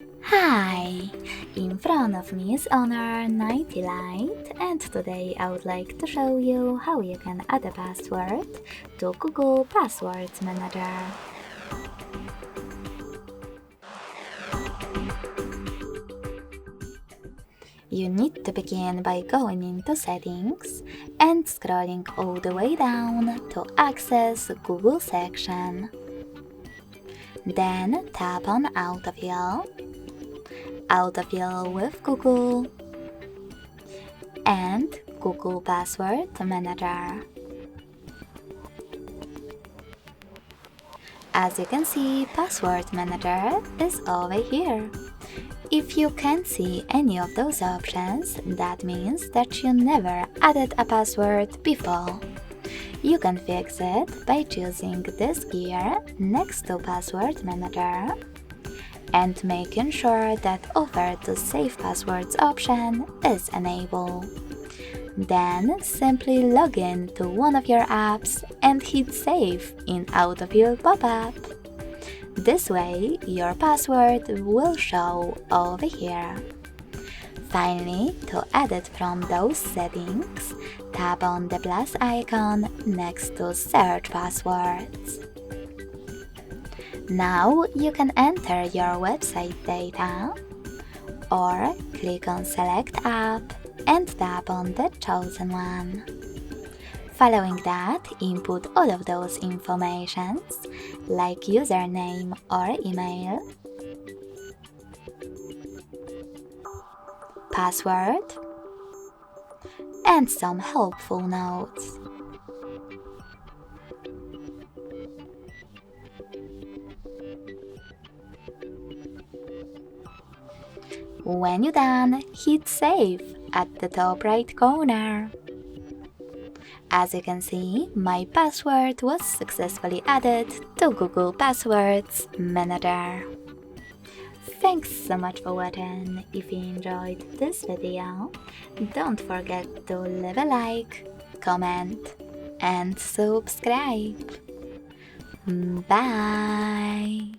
Hi! In front of me is Honor 90 Lite, and today I would like to show you how you can add a password to Google Password Manager. You need to begin by going into Settings and scrolling all the way down to access Google section. Then tap on Autofill, Autofill with Google, and Google Password Manager. As you can see, Password Manager is over here. If you can't see any of those options, that means that you never added a password before. You can fix it by choosing this gear next to Password Manager and making sure that Offer to Save Passwords option is enabled. Then simply log in to one of your apps and hit Save in Autofill pop-up. This way, your password will show over here. Finally, to edit from those settings, tap on the plus icon next to Search Passwords. Now you can enter your website data, or click on Select App and tap on the chosen one. Following that, input all of those informations, like username or email, password, and some helpful notes. When you're done, hit Save at the top right corner. As you can see, my password was successfully added to Google Passwords Manager. Thanks so much for watching. If you enjoyed this video, don't forget to leave a like, comment, and subscribe. Bye!